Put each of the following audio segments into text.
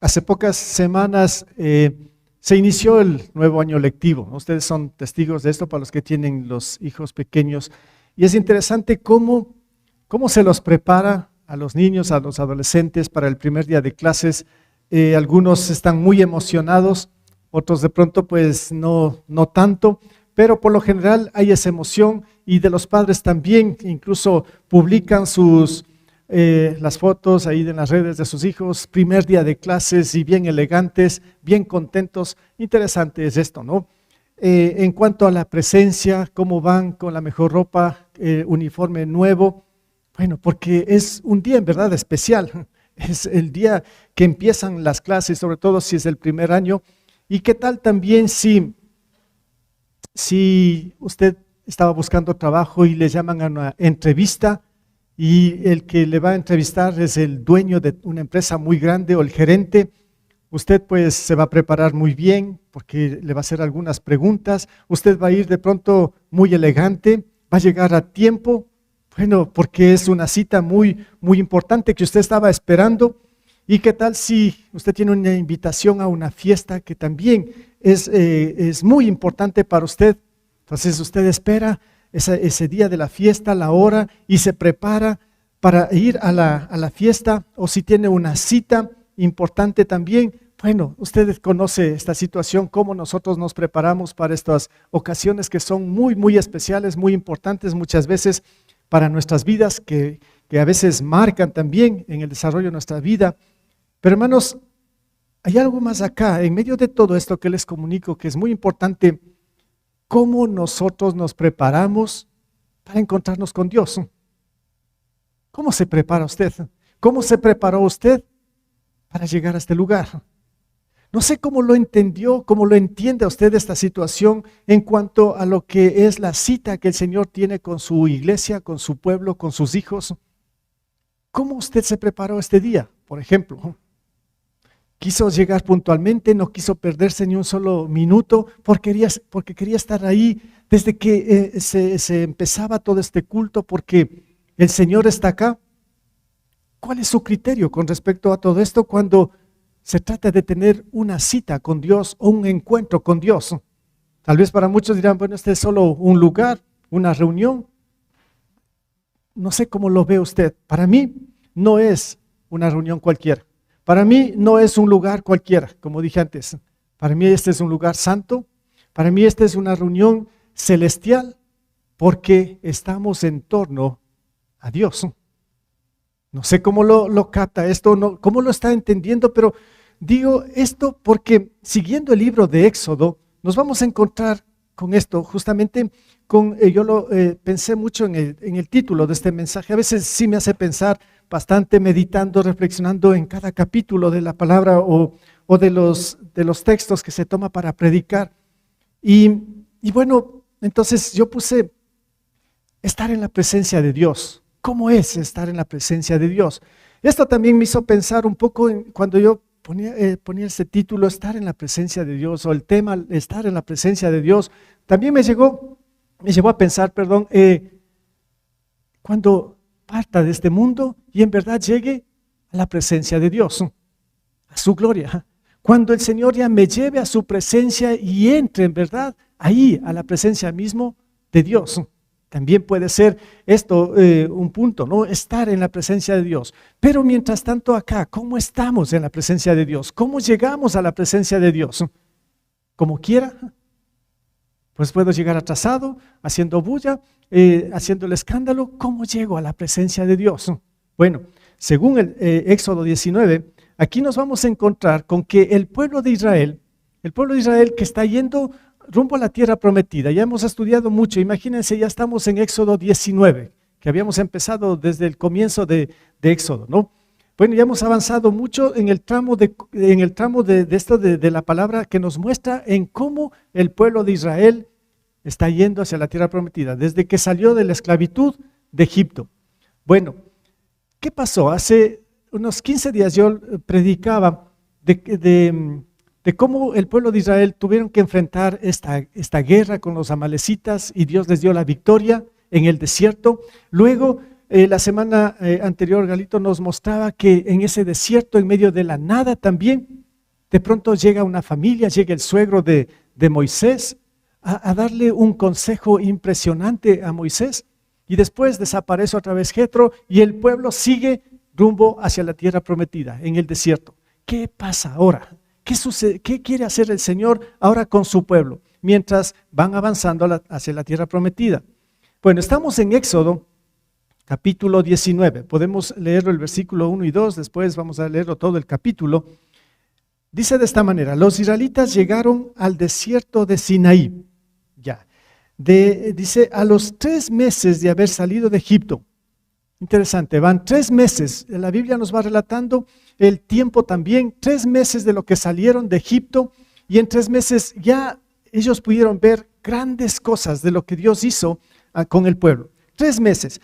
Hace pocas semanas se inició el nuevo año lectivo. Ustedes son testigos de esto para los que tienen los hijos pequeños. Y es interesante cómo se los prepara a los niños, a los adolescentes para el primer día de clases. Algunos están muy emocionados, otros de pronto pues no tanto, pero por lo general hay esa emoción y de los padres también, incluso publican las fotos ahí en las redes de sus hijos, primer día de clases y bien elegantes, bien contentos. Interesante es esto, ¿no? En cuanto a la presencia, cómo van con la mejor ropa, uniforme nuevo, bueno, porque es un día en verdad especial, es el día que empiezan las clases, sobre todo si es el primer año. ¿Y qué tal también si usted estaba buscando trabajo y le llaman a una entrevista y el que le va a entrevistar es el dueño de una empresa muy grande o el gerente? Usted pues se va a preparar muy bien porque le va a hacer algunas preguntas, usted va a ir de pronto muy elegante, va a llegar a tiempo, bueno, porque es una cita muy importante que usted estaba esperando. ¿Y qué tal si usted tiene una invitación a una fiesta que también es muy importante para usted? Entonces usted espera ese día de la fiesta, la hora, y se prepara para ir a la fiesta, o si tiene una cita importante también. Bueno, usted conoce esta situación, cómo nosotros nos preparamos para estas ocasiones que son muy especiales, muy importantes muchas veces para nuestras vidas, que a veces marcan también en el desarrollo de nuestra vida. Pero hermanos, hay algo más acá, en medio de todo esto que les comunico, que es muy importante, cómo nosotros nos preparamos para encontrarnos con Dios. ¿Cómo se prepara usted? ¿Cómo se preparó usted para llegar a este lugar? No sé cómo lo entendió, cómo lo entiende usted esta situación en cuanto a lo que es la cita que el Señor tiene con su iglesia, con su pueblo, con sus hijos. ¿Cómo usted se preparó este día, por ejemplo? Quiso llegar puntualmente, no quiso perderse ni un solo minuto, porque quería estar ahí desde que se empezaba todo este culto, porque el Señor está acá. ¿Cuál es su criterio con respecto a todo esto cuando se trata de tener una cita con Dios o un encuentro con Dios? Tal vez para muchos dirán, bueno, este es solo un lugar, una reunión. No sé cómo lo ve usted. Para mí no es una reunión cualquiera. Para mí no es un lugar cualquiera, como dije antes. Para mí este es un lugar santo. Para mí esta es una reunión celestial porque estamos en torno a Dios. No sé cómo lo capta esto, cómo lo está entendiendo, pero digo esto porque siguiendo el libro de Éxodo nos vamos a encontrar con esto, justamente yo lo pensé mucho en el título de este mensaje. A veces sí me hace pensar bastante, meditando, reflexionando en cada capítulo de la palabra o de los textos que se toma para predicar. Y bueno, entonces yo puse estar en la presencia de Dios. ¿Cómo es estar en la presencia de Dios? Esto también me hizo pensar un poco cuando yo ponía ese título, estar en la presencia de Dios, o el tema, estar en la presencia de Dios. También me llevó a pensar, cuando parta de este mundo y en verdad llegue a la presencia de Dios, a su gloria. Cuando el Señor ya me lleve a su presencia y entre en verdad ahí a la presencia mismo de Dios. También puede ser esto un punto, ¿no? Estar en la presencia de Dios. Pero mientras tanto acá, ¿cómo estamos en la presencia de Dios? ¿Cómo llegamos a la presencia de Dios? Como quiera. Pues puedo llegar atrasado, haciendo bulla, haciendo el escándalo. ¿Cómo llego a la presencia de Dios? Bueno, según el Éxodo 19, aquí nos vamos a encontrar con que el pueblo de Israel que está yendo rumbo a la tierra prometida, ya hemos estudiado mucho, imagínense, ya estamos en Éxodo 19, que habíamos empezado desde el comienzo de Éxodo, ¿no? Bueno, ya hemos avanzado mucho en el tramo de esto de la palabra que nos muestra en cómo el pueblo de Israel está yendo hacia la tierra prometida, desde que salió de la esclavitud de Egipto. Bueno, ¿qué pasó? Hace unos 15 días yo predicaba de cómo el pueblo de Israel tuvieron que enfrentar esta guerra con los amalecitas y Dios les dio la victoria en el desierto. Luego, la semana anterior, Galito nos mostraba que en ese desierto, en medio de la nada también, De pronto llega una familia, llega el suegro de Moisés a darle un consejo impresionante a Moisés. Y después desaparece otra vez Jetro y el pueblo sigue rumbo hacia la tierra prometida, en el desierto. ¿Qué pasa ahora? ¿Qué sucede? ¿Qué quiere hacer el Señor ahora con su pueblo mientras van avanzando hacia la tierra prometida? Bueno, estamos en Éxodo, capítulo 19. Podemos leerlo el versículo 1 y 2, después vamos a leerlo todo el capítulo. Dice de esta manera: los israelitas llegaron al desierto de Sinaí. Dice, a los 3 meses de haber salido de Egipto. Interesante, van 3 meses. La Biblia nos va relatando el tiempo también, 3 meses de lo que salieron de Egipto, y en 3 meses ya ellos pudieron ver grandes cosas de lo que Dios hizo con el pueblo. 3 meses.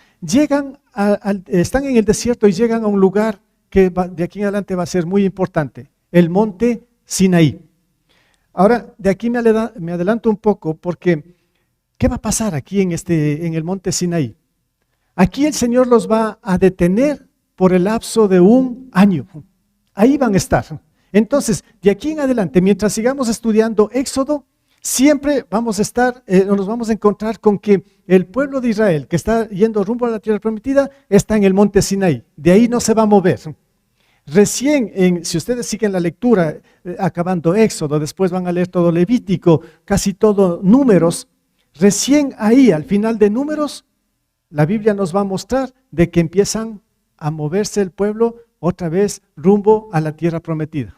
Están en el desierto y llegan a un lugar que de aquí en adelante va a ser muy importante, el monte Sinaí. Ahora, de aquí me adelanto un poco porque ¿qué va a pasar aquí en el monte Sinaí? Aquí el Señor los va a detener por el lapso de 1 año. Ahí van a estar. Entonces, de aquí en adelante, mientras sigamos estudiando Éxodo, siempre vamos a estar, nos vamos a encontrar con que el pueblo de Israel, que está yendo rumbo a la tierra prometida, está en el monte Sinaí. De ahí no se va a mover. Recién, si ustedes siguen la lectura, acabando Éxodo, después van a leer todo Levítico, casi todo Números. Recién ahí, al final de Números, la Biblia nos va a mostrar de que empiezan a moverse el pueblo otra vez rumbo a la tierra prometida.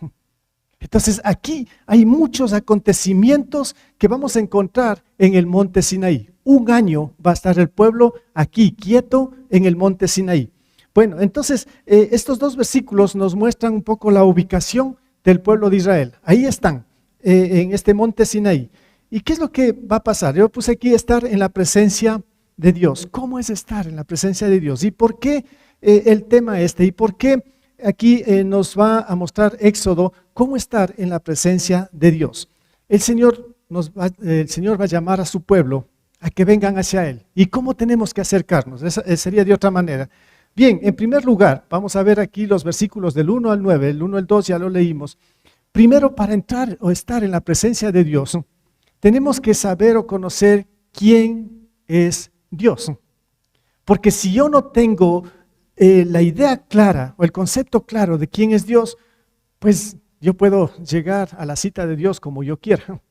Entonces aquí hay muchos acontecimientos que vamos a encontrar en el monte Sinaí. 1 año va a estar el pueblo aquí quieto en el monte Sinaí. Bueno, entonces estos 2 versículos nos muestran un poco la ubicación del pueblo de Israel. Ahí están, en este monte Sinaí. ¿Y qué es lo que va a pasar? Yo puse aquí estar en la presencia de Dios. ¿Cómo es estar en la presencia de Dios? ¿Y por qué el tema ¿Y por qué aquí nos va a mostrar Éxodo cómo estar en la presencia de Dios? El Señor va a llamar a su pueblo a que vengan hacia Él. ¿Y cómo tenemos que acercarnos? Esa sería de otra manera. Bien, en primer lugar, vamos a ver aquí los versículos del 1 al 9. El 1 al 2 ya lo leímos. Primero, para entrar o estar en la presencia de Dios, tenemos que saber o conocer quién es Dios. Porque si yo no tengo la idea clara o el concepto claro de quién es Dios, pues yo puedo llegar a la cita de Dios como yo quiera.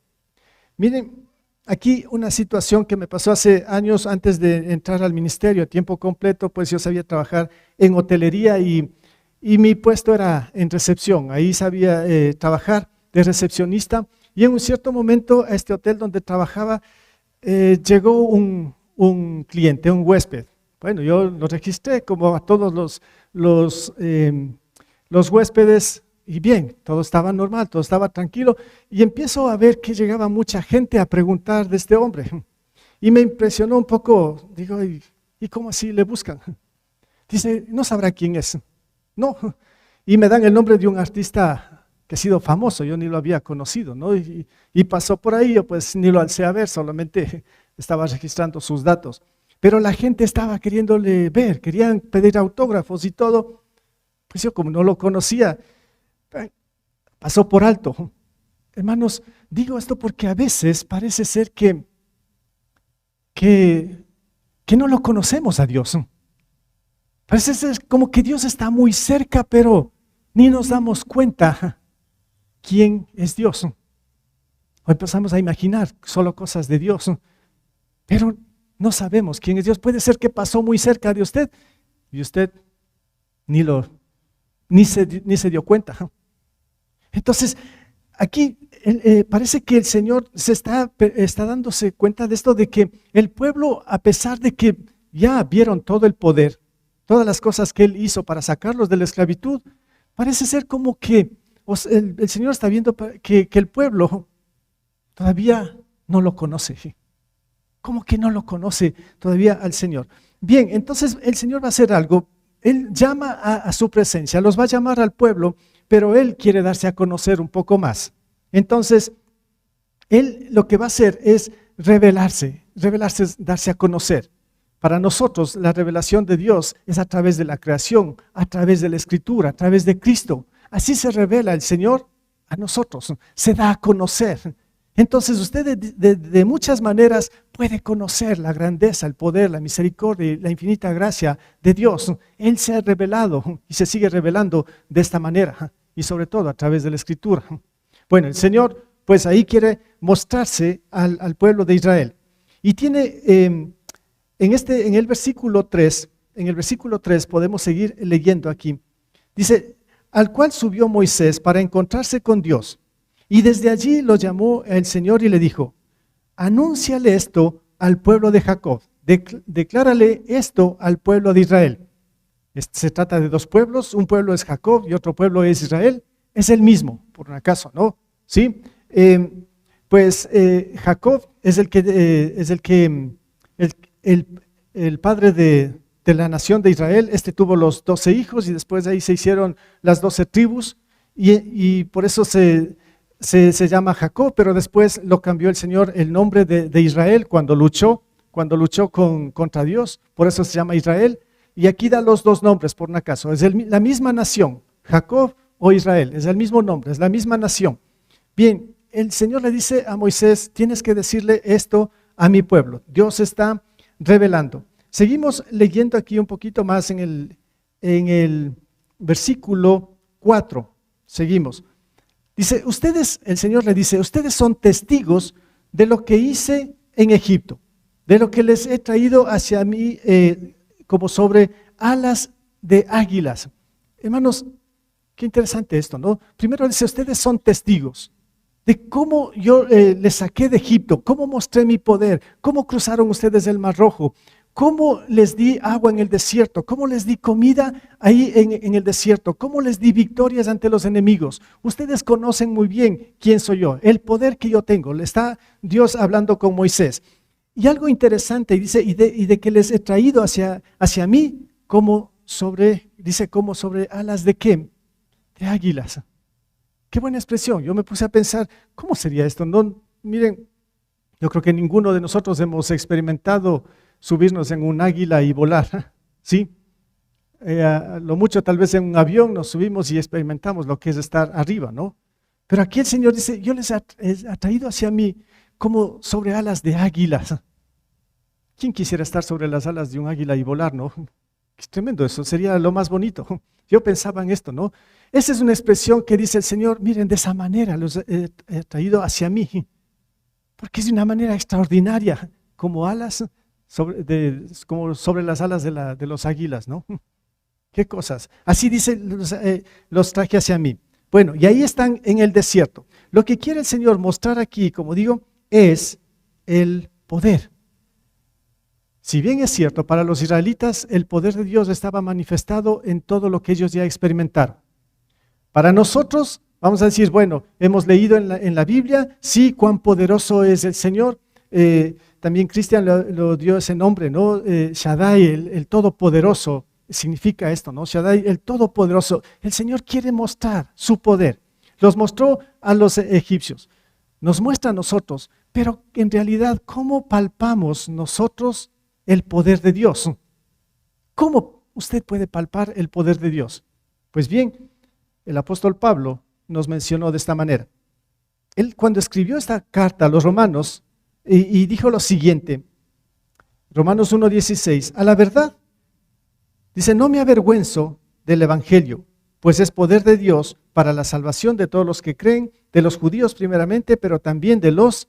Miren, aquí una situación que me pasó hace años antes de entrar al ministerio a tiempo completo, pues yo sabía trabajar en hotelería y mi puesto era en recepción. Ahí sabía trabajar de recepcionista. Y en un cierto momento a este hotel donde trabajaba llegó un cliente, un huésped. Bueno, yo lo registré como a todos los huéspedes y bien, todo estaba normal, todo estaba tranquilo. Y empiezo a ver que llegaba mucha gente a preguntar de este hombre. Y me impresionó un poco, digo, ¿y cómo así le buscan? Dice, no sabrá quién es. No. Y me dan el nombre de un artista que ha sido famoso, yo ni lo había conocido, ¿no? Y pasó por ahí, yo pues ni lo alcé a ver, solamente estaba registrando sus datos. Pero la gente estaba queriéndole ver, querían pedir autógrafos y todo. Pues yo como no lo conocía, pasó por alto. Hermanos, digo esto porque a veces parece ser que no lo conocemos a Dios. Parece ser como que Dios está muy cerca, pero ni nos damos cuenta quién es Dios. Hoy empezamos a imaginar solo cosas de Dios, pero no sabemos quién es Dios. Puede ser que pasó muy cerca de usted y usted ni se dio cuenta. Entonces, aquí parece que el Señor está dándose cuenta de esto, de que el pueblo, a pesar de que ya vieron todo el poder, todas las cosas que Él hizo para sacarlos de la esclavitud, parece ser como que el Señor está viendo que el pueblo todavía no lo conoce. ¿Cómo que no lo conoce todavía al Señor? Bien, entonces el Señor va a hacer algo. Él llama a su presencia, los va a llamar al pueblo, pero Él quiere darse a conocer un poco más. Entonces, Él lo que va a hacer es revelarse es darse a conocer. Para nosotros la revelación de Dios es a través de la creación, a través de la Escritura, a través de Cristo. Así se revela el Señor a nosotros, se da a conocer. Entonces usted de muchas maneras puede conocer la grandeza, el poder, la misericordia y la infinita gracia de Dios. Él se ha revelado y se sigue revelando de esta manera y sobre todo a través de la Escritura. Bueno, el Señor pues ahí quiere mostrarse al pueblo de Israel. Y tiene en el versículo 3, podemos seguir leyendo aquí. Dice, al cual subió Moisés para encontrarse con Dios. Y desde allí lo llamó el Señor y le dijo, anúnciale esto al pueblo de Jacob, declárale esto al pueblo de Israel. Se trata de dos pueblos, un pueblo es Jacob y otro pueblo es Israel. Es el mismo, por un acaso, ¿no? ¿Sí? Jacob es el padre de la nación de Israel. Este tuvo los 12 hijos y después de ahí se hicieron las 12 tribus y por eso se llama Jacob, pero después lo cambió el Señor el nombre de Israel cuando luchó contra Dios, por eso se llama Israel. Y aquí da los dos nombres por un acaso, es la misma nación, Jacob o Israel, es el mismo nombre, es la misma nación. Bien, el Señor le dice a Moisés, tienes que decirle esto a mi pueblo. Dios está revelando. Seguimos leyendo aquí un poquito más en el versículo 4. Seguimos. Dice, el Señor le dice, ustedes son testigos de lo que hice en Egipto, de lo que les he traído hacia mí como sobre alas de águilas. Hermanos, qué interesante esto, ¿no? Primero dice, ustedes son testigos de cómo yo les saqué de Egipto, cómo mostré mi poder, cómo cruzaron ustedes el Mar Rojo, cómo les di agua en el desierto, cómo les di comida ahí en el desierto, cómo les di victorias ante los enemigos. Ustedes conocen muy bien quién soy yo, el poder que yo tengo. Le está Dios hablando con Moisés. Y algo interesante, dice, y de que les he traído hacia mí, como sobre alas de ¿qué? De águilas. Qué buena expresión. Yo me puse a pensar, ¿cómo sería esto? No, miren, yo creo que ninguno de nosotros hemos experimentado subirnos en un águila y volar, ¿sí? A lo mucho tal vez en un avión nos subimos y experimentamos lo que es estar arriba, ¿no? Pero aquí el Señor dice, yo les he traído hacia mí como sobre alas de águilas. ¿Quién quisiera estar sobre las alas de un águila y volar, no? Es tremendo eso, sería lo más bonito. Yo pensaba en esto, ¿no? Esa es una expresión que dice el Señor, miren, de esa manera los he traído hacia mí, porque es de una manera extraordinaria, como alas, como sobre las alas de los águilas, ¿no? ¿Qué cosas? Así dice, los traje hacia mí. Bueno, y ahí están en el desierto. Lo que quiere el Señor mostrar aquí, como digo, es el poder. Si bien es cierto, para los israelitas el poder de Dios estaba manifestado en todo lo que ellos ya experimentaron. Para nosotros, vamos a decir, bueno, hemos leído en la Biblia, sí, cuán poderoso es el Señor. También Cristian lo dio ese nombre, ¿no? Shaddai, el Todopoderoso, significa esto, ¿no? Shaddai, el Todopoderoso. El Señor quiere mostrar su poder. Los mostró a los egipcios, nos muestra a nosotros, pero en realidad, ¿cómo palpamos nosotros el poder de Dios? ¿Cómo usted puede palpar el poder de Dios? Pues bien, el apóstol Pablo nos mencionó de esta manera. Él cuando escribió esta carta a los romanos y dijo lo siguiente, Romanos 1:16, a la verdad, dice, no me avergüenzo del evangelio, pues es poder de Dios para la salvación de todos los que creen, de los judíos primeramente, pero también de los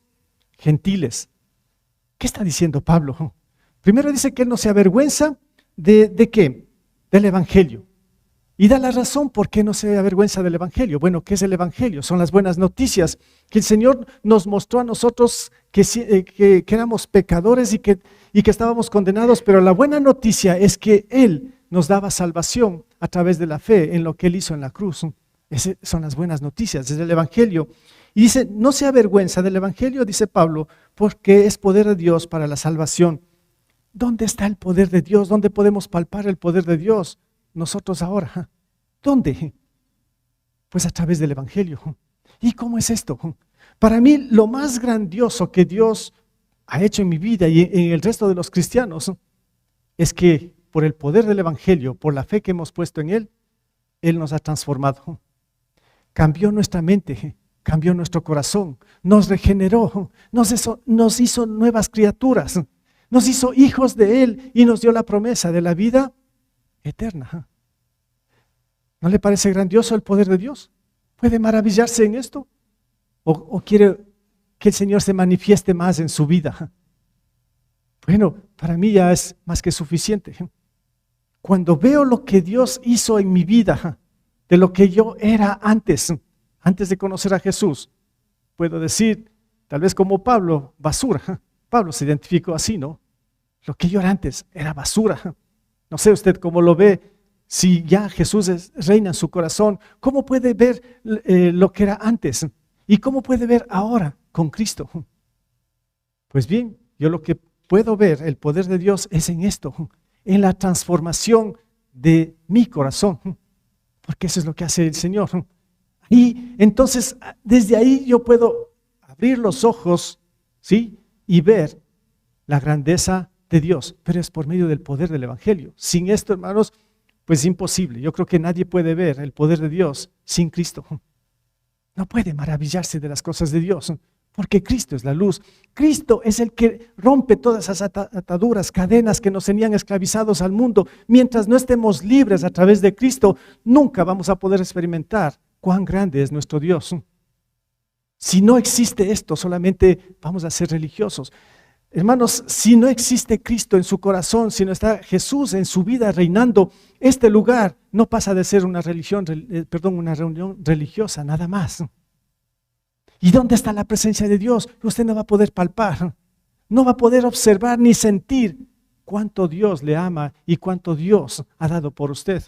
gentiles. ¿Qué está diciendo Pablo? Primero dice que él no se avergüenza ¿de qué? Del evangelio. Y da la razón por qué no se avergüenza del evangelio. Bueno, ¿qué es el evangelio? Son las buenas noticias que el Señor nos mostró a nosotros que éramos pecadores y que estábamos condenados, pero la buena noticia es que Él nos daba salvación a través de la fe en lo que Él hizo en la cruz. Esas son las buenas noticias, es el evangelio. Y dice, no se avergüenza del evangelio, dice Pablo, porque es poder de Dios para la salvación. ¿Dónde está el poder de Dios? ¿Dónde podemos palpar el poder de Dios? Nosotros ahora, ¿dónde? Pues a través del evangelio. ¿Y cómo es esto? Para mí lo más grandioso que Dios ha hecho en mi vida y en el resto de los cristianos es que por el poder del evangelio, por la fe que hemos puesto en Él, Él nos ha transformado. cambió nuestra mente, cambió nuestro corazón, nos regeneró, nos hizo nuevas criaturas, nos hizo hijos de Él y nos dio la promesa de la vida eterna. ¿No le parece grandioso el poder de Dios? ¿Puede maravillarse en esto? ¿O quiere que el Señor se manifieste más en su vida? Bueno, para mí ya es más que suficiente. Cuando veo lo que Dios hizo en mi vida, de lo que yo era antes de conocer a Jesús, puedo decir, tal vez como Pablo, basura. Pablo se identificó así, ¿no? Lo que yo era antes era basura. No sé usted cómo lo ve. Si ya Jesús reina en su corazón, ¿cómo puede ver lo que era antes? ¿Y cómo puede ver ahora con Cristo? Pues bien, yo lo que puedo ver, el poder de Dios es en esto, en la transformación de mi corazón, porque eso es lo que hace el Señor. Y entonces, desde ahí yo puedo abrir los ojos, ¿sí? Y ver la grandeza de Dios, pero es por medio del poder del Evangelio. Sin esto, hermanos, pues es imposible. Yo creo que nadie puede ver el poder de Dios sin Cristo. No puede maravillarse de las cosas de Dios, porque Cristo es la luz. Cristo es el que rompe todas esas ataduras, cadenas que nos tenían esclavizados al mundo. Mientras no estemos libres a través de Cristo, nunca vamos a poder experimentar cuán grande es nuestro Dios. Si no existe esto, solamente vamos a ser religiosos. Hermanos, si no existe Cristo en su corazón, si no está Jesús en su vida reinando, este lugar no pasa de ser una una reunión religiosa, nada más. ¿Y dónde está la presencia de Dios? Usted no va a poder palpar, no va a poder observar ni sentir cuánto Dios le ama y cuánto Dios ha dado por usted.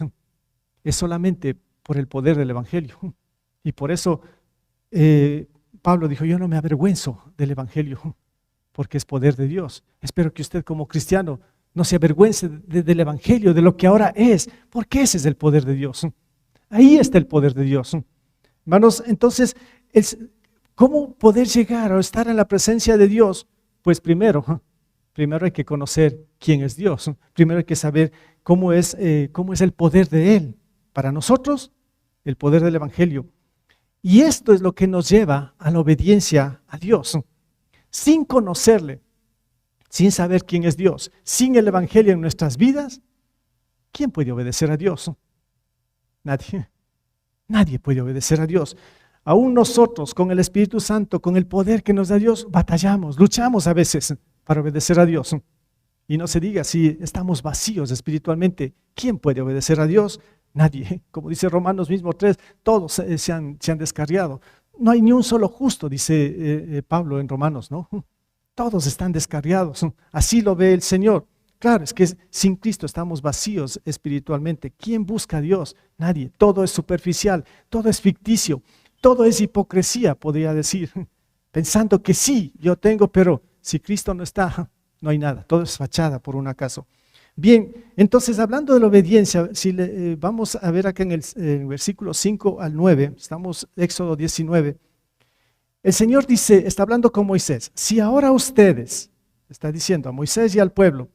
Es solamente por el poder del Evangelio. Y por eso Pablo dijo, yo no me avergüenzo del Evangelio, porque es poder de Dios. Espero que usted como cristiano no se avergüence del Evangelio, de lo que ahora es, porque ese es el poder de Dios. Ahí está el poder de Dios. Hermanos, entonces, ¿cómo poder llegar o estar en la presencia de Dios? Pues primero hay que conocer quién es Dios. Primero hay que saber cómo es el poder de Él. Para nosotros, el poder del Evangelio. Y esto es lo que nos lleva a la obediencia a Dios. Sin conocerle, sin saber quién es Dios, sin el Evangelio en nuestras vidas, ¿quién puede obedecer a Dios? Nadie. Nadie puede obedecer a Dios. Aún nosotros, con el Espíritu Santo, con el poder que nos da Dios, batallamos, luchamos a veces para obedecer a Dios. Y no se diga si estamos vacíos espiritualmente, ¿quién puede obedecer a Dios? Nadie. Como dice Romanos mismo 3, todos se han descarriado. No hay ni un solo justo, dice Pablo en Romanos, ¿no? Todos están descarriados. Así lo ve el Señor. Claro, es que sin Cristo estamos vacíos espiritualmente. ¿Quién busca a Dios? Nadie. Todo es superficial, todo es ficticio, todo es hipocresía, podría decir. Pensando que sí, yo tengo, pero si Cristo no está, no hay nada. Todo es fachada por un acaso. Bien, entonces hablando de la obediencia, si vamos a ver acá en el versículo 5 al 9, estamos en Éxodo 19, el Señor dice, está hablando con Moisés, si ahora ustedes, está diciendo a Moisés y al pueblo,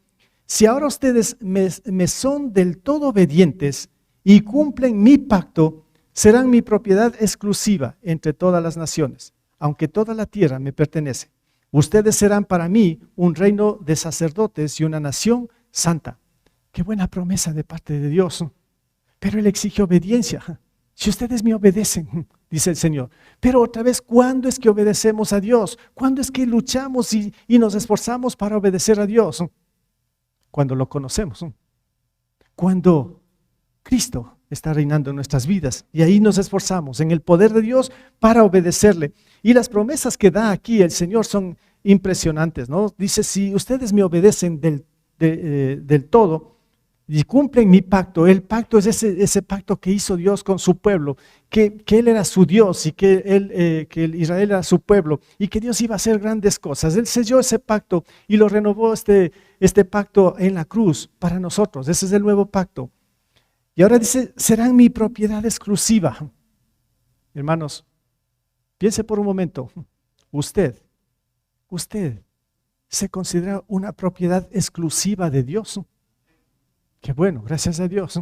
si ahora ustedes me son del todo obedientes y cumplen mi pacto, serán mi propiedad exclusiva entre todas las naciones, aunque toda la tierra me pertenece. Ustedes serán para mí un reino de sacerdotes y una nación santa. Qué buena promesa de parte de Dios. Pero Él exige obediencia. Si ustedes me obedecen, dice el Señor. Pero otra vez, ¿cuándo es que obedecemos a Dios? ¿Cuándo es que luchamos y nos esforzamos para obedecer a Dios? Cuando lo conocemos. Cuando Cristo está reinando en nuestras vidas. Y ahí nos esforzamos en el poder de Dios para obedecerle. Y las promesas que da aquí el Señor son impresionantes, ¿no? Dice, si ustedes me obedecen del todo y cumplen mi pacto, el pacto es ese pacto que hizo Dios con su pueblo, que Él era su Dios y que Israel era su pueblo y que Dios iba a hacer grandes cosas. Él selló ese pacto y lo renovó este pacto en la cruz para nosotros. Ese es el nuevo pacto. Y ahora dice, serán mi propiedad exclusiva. Hermanos, piense por un momento, usted se considera una propiedad exclusiva de Dios. Qué bueno, gracias a Dios.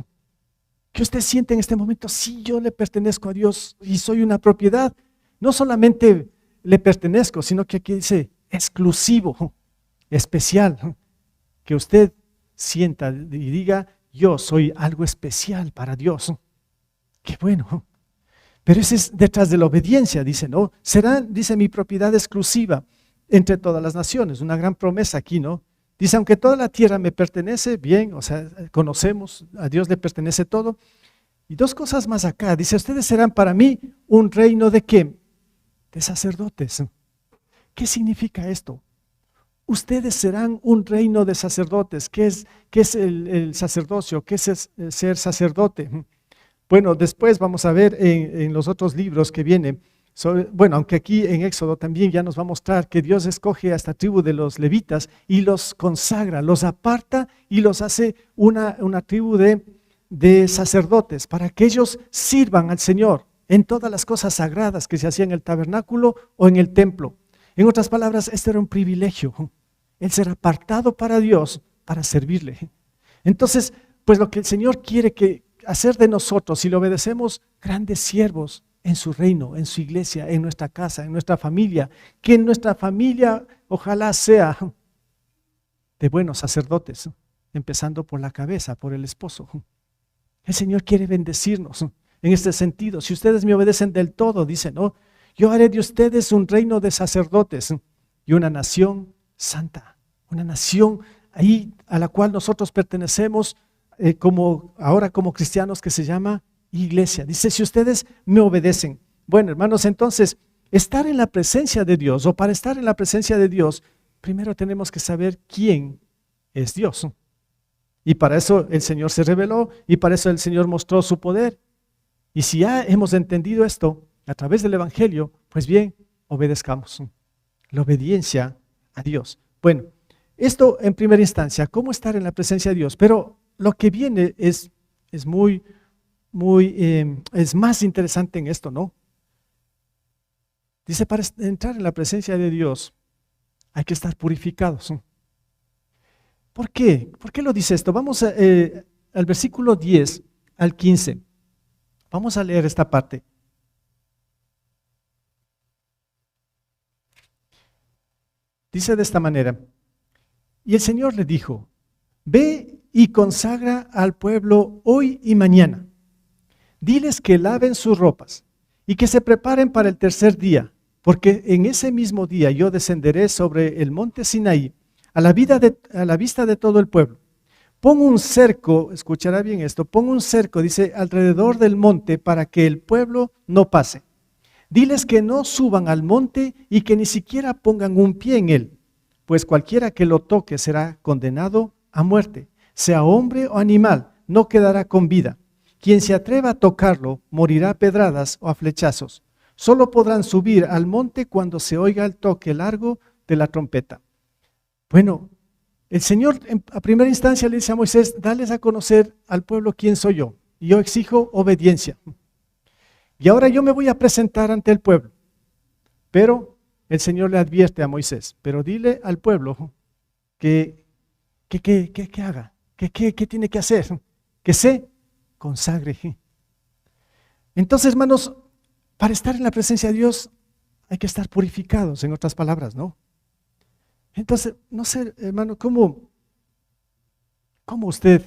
Que usted siente en este momento, sí, yo le pertenezco a Dios y soy una propiedad. No solamente le pertenezco, sino que aquí dice exclusivo, especial. Que usted sienta y diga, yo soy algo especial para Dios. Qué bueno. Pero ese es detrás de la obediencia, dice, ¿no? Será, dice, mi propiedad exclusiva entre todas las naciones. Una gran promesa aquí, ¿no? Dice, aunque toda la tierra me pertenece, bien, o sea, conocemos, a Dios le pertenece todo. Y dos cosas más acá. Dice, ustedes serán para mí un reino ¿de qué? De sacerdotes. ¿Qué significa esto? Ustedes serán un reino de sacerdotes. ¿Qué es el sacerdocio? ¿Qué es ser sacerdote? Bueno, después vamos a ver en los otros libros que vienen. Bueno, aunque aquí en Éxodo también ya nos va a mostrar que Dios escoge a esta tribu de los levitas y los consagra, los aparta y los hace una tribu de sacerdotes para que ellos sirvan al Señor en todas las cosas sagradas que se hacían en el tabernáculo o en el templo. En otras palabras, este era un privilegio, el ser apartado para Dios, para servirle. Entonces, pues lo que el Señor quiere hacer de nosotros, si le obedecemos, grandes siervos en su reino, en su iglesia, en nuestra casa, en nuestra familia, que en nuestra familia ojalá sea de buenos sacerdotes, empezando por la cabeza, por el esposo. El Señor quiere bendecirnos en este sentido. Si ustedes me obedecen del todo, dice, ¿no? Yo haré de ustedes un reino de sacerdotes y una nación santa, una nación ahí a la cual nosotros pertenecemos ahora como cristianos, que se llama iglesia. Dice, si ustedes me obedecen. Bueno, hermanos, entonces, estar en la presencia de Dios, o para estar en la presencia de Dios, primero tenemos que saber quién es Dios. Y para eso el Señor se reveló, y para eso el Señor mostró su poder. Y si ya hemos entendido esto a través del Evangelio, pues bien, obedezcamos. La obediencia a Dios. Bueno, esto en primera instancia, cómo estar en la presencia de Dios. Pero lo que viene es es más interesante en esto, ¿no? Dice, para entrar en la presencia de Dios hay que estar purificados. ¿Por qué? ¿Por qué lo dice esto? Vamos al versículo 10 al 15. Vamos a leer esta parte. Dice de esta manera, y el Señor le dijo, ve y consagra al pueblo hoy y mañana. Diles que laven sus ropas y que se preparen para el tercer día, porque en ese mismo día yo descenderé sobre el monte Sinaí a la vista de todo el pueblo. Pon un cerco, escuchará bien esto, pon un cerco, dice, alrededor del monte para que el pueblo no pase. Diles que no suban al monte y que ni siquiera pongan un pie en él, pues cualquiera que lo toque será condenado a muerte, sea hombre o animal, no quedará con vida. Quien se atreva a tocarlo morirá a pedradas o a flechazos. Solo podrán subir al monte cuando se oiga el toque largo de la trompeta. Bueno, el Señor a primera instancia le dice a Moisés, dales a conocer al pueblo quién soy yo. Y yo exijo obediencia. Y ahora yo me voy a presentar ante el pueblo. Pero el Señor le advierte a Moisés, pero dile al pueblo que haga, que tiene que hacer, que se consagre. Entonces, hermanos, para estar en la presencia de Dios hay que estar purificados, en otras palabras, ¿no? Entonces, no sé, hermano, ¿cómo usted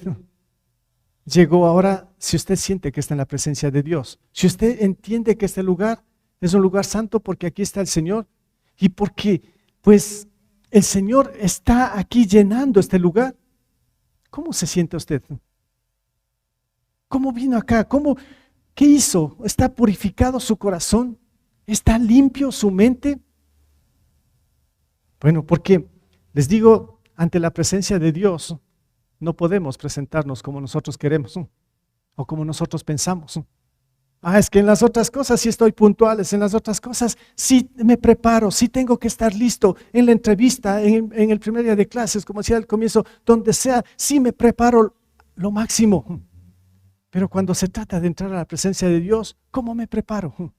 llegó ahora si usted siente que está en la presencia de Dios? Si usted entiende que este lugar es un lugar santo porque aquí está el Señor y porque, pues, el Señor está aquí llenando este lugar. ¿Cómo se siente usted? ¿Cómo vino acá? ¿Qué hizo? ¿Está purificado su corazón? ¿Está limpio su mente? Bueno, porque les digo, ante la presencia de Dios no podemos presentarnos como nosotros queremos o como nosotros pensamos. Es que en las otras cosas sí estoy puntuales, en las otras cosas sí me preparo, sí tengo que estar listo en la entrevista, en el primer día de clases, como decía al comienzo, donde sea, sí me preparo lo máximo. Pero cuando se trata de entrar a la presencia de Dios, ¿cómo me preparo?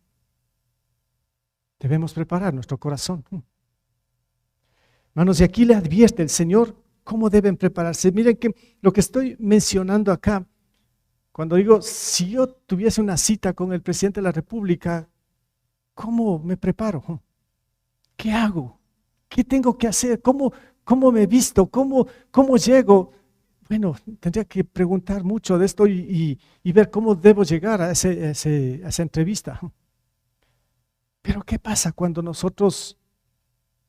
Debemos preparar nuestro corazón. Hermanos, y aquí le advierte el Señor cómo deben prepararse. Miren que lo que estoy mencionando acá, Cuando digo, si yo tuviese una cita con el presidente de la República, ¿cómo me preparo? ¿Qué hago? ¿Qué tengo que hacer? ¿Cómo me visto? ¿Cómo llego? Bueno, tendría que preguntar mucho de esto y ver cómo debo llegar a esa entrevista. Pero ¿qué pasa cuando nosotros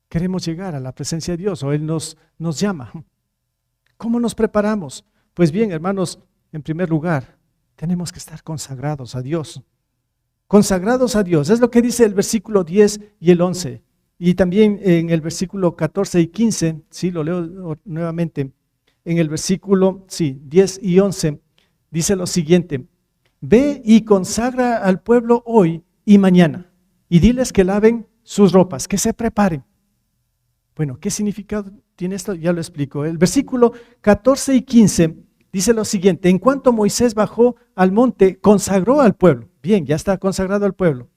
queremos llegar a la presencia de Dios o Él nos llama? ¿Cómo nos preparamos? Pues bien, hermanos, en primer lugar, tenemos que estar consagrados a Dios. Consagrados a Dios, es lo que dice el versículo 10 y el 11. Y también en el versículo 14 y 15, sí, lo leo nuevamente. En el versículo 10 y 11 dice lo siguiente: ve y consagra al pueblo hoy y mañana, y diles que laven sus ropas, que se preparen. Bueno, ¿qué significado tiene esto? Ya lo explico. El versículo 14 y 15 dice lo siguiente: en cuanto Moisés bajó al monte, consagró al pueblo. Bien, ya está consagrado al pueblo.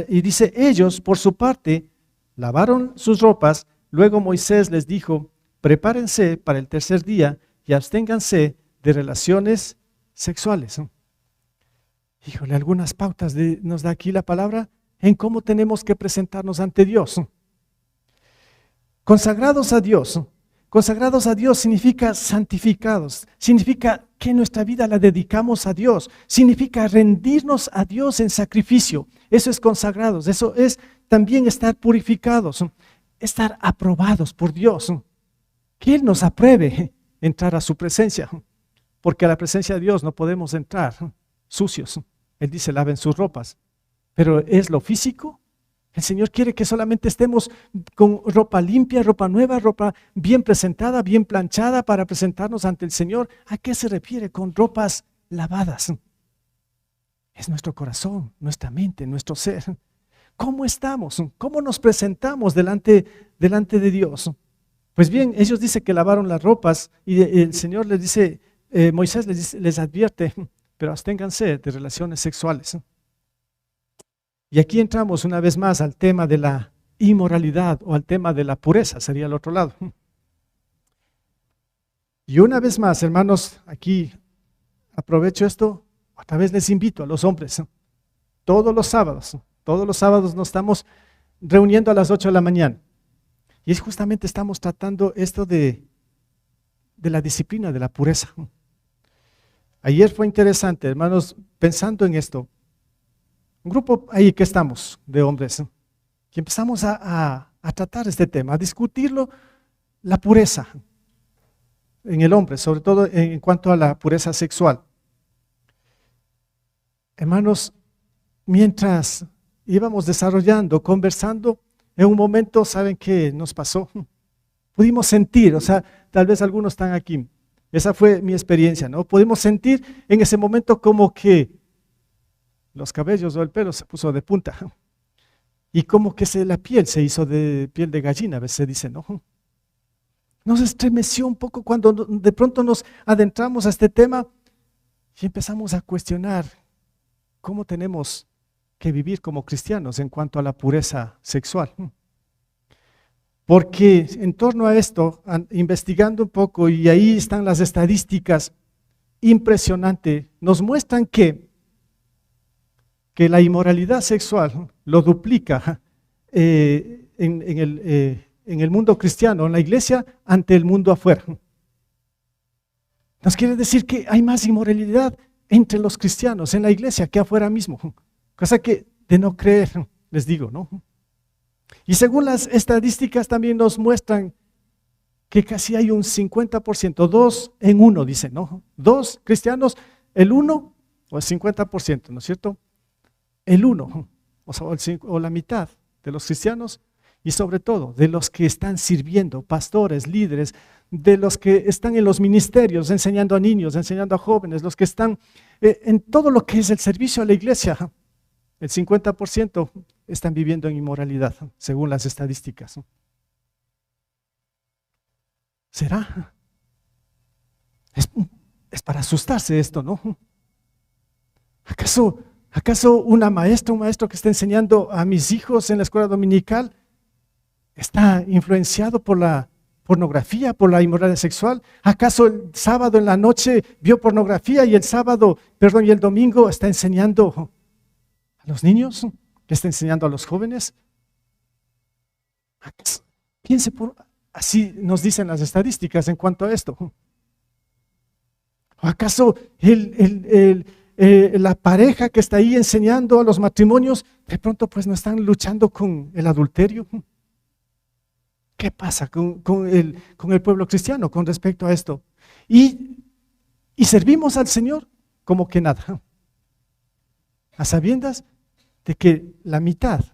Y dice, ellos por su parte lavaron sus ropas. Luego Moisés les dijo, prepárense para el tercer día y absténganse de relaciones sexuales. Híjole, algunas pautas nos da aquí la palabra en cómo tenemos que presentarnos ante Dios. Consagrados a Dios. Consagrados a Dios significa santificados, significa que nuestra vida la dedicamos a Dios, significa rendirnos a Dios en sacrificio. Eso es consagrados, eso es también estar purificados, estar aprobados por Dios. Que Él nos apruebe entrar a su presencia, porque a la presencia de Dios no podemos entrar sucios. Él dice, laven sus ropas, pero ¿es lo físico? El Señor quiere que solamente estemos con ropa limpia, ropa nueva, ropa bien presentada, bien planchada para presentarnos ante el Señor. ¿A qué se refiere con ropas lavadas? Es nuestro corazón, nuestra mente, nuestro ser. ¿Cómo estamos? ¿Cómo nos presentamos delante de Dios? Pues bien, ellos dicen que lavaron las ropas y el Señor les dice, Moisés les advierte, pero absténganse de relaciones sexuales. Y aquí entramos una vez más al tema de la inmoralidad o al tema de la pureza, sería el otro lado. Y una vez más, hermanos, aquí aprovecho esto, otra vez les invito a los hombres, todos los sábados nos estamos reuniendo a las 8 de la mañana. Y justamente estamos tratando esto de la disciplina, de la pureza. Ayer fue interesante, hermanos, pensando en esto. Un grupo ahí que estamos de hombres, que empezamos a tratar este tema, a discutirlo, la pureza en el hombre, sobre todo en cuanto a la pureza sexual. Hermanos, mientras íbamos desarrollando, conversando, en un momento, ¿saben qué nos pasó? Pudimos sentir, o sea, tal vez algunos están aquí, esa fue mi experiencia, ¿no? Pudimos sentir en ese momento como que los cabellos o el pelo se puso de punta y como que la piel se hizo de piel de gallina, a veces se dice, ¿no? Nos estremeció un poco cuando de pronto nos adentramos a este tema y empezamos a cuestionar cómo tenemos que vivir como cristianos en cuanto a la pureza sexual. Porque en torno a esto, investigando un poco, y ahí están las estadísticas impresionantes, nos muestran que la inmoralidad sexual lo duplica en el mundo cristiano, en la iglesia, ante el mundo afuera. Nos quiere decir que hay más inmoralidad entre los cristianos, en la iglesia, que afuera mismo. Cosa que de no creer, les digo, ¿no? Y según las estadísticas también nos muestran que casi hay un 50%, 2 en 1, dicen, ¿no? 2 cristianos, el 1 o el 50%, ¿no es cierto? El 1, o la mitad de los cristianos, y sobre todo de los que están sirviendo, pastores, líderes, de los que están en los ministerios, enseñando a niños, enseñando a jóvenes, los que están en todo lo que es el servicio a la iglesia, el 50% están viviendo en inmoralidad, según las estadísticas. ¿Será? Es para asustarse esto, ¿no? ¿Acaso una maestra, un maestro que está enseñando a mis hijos en la escuela dominical está influenciado por la pornografía, por la inmoralidad sexual? ¿Acaso el sábado en la noche vio pornografía y y el domingo está enseñando a los niños? ¿Está enseñando a los jóvenes? Piense así nos dicen las estadísticas en cuanto a esto. ¿O acaso la pareja que está ahí enseñando a los matrimonios, de pronto pues no están luchando con el adulterio? ¿Qué pasa con el pueblo cristiano con respecto a esto? Y servimos al Señor como que nada, a sabiendas de que la mitad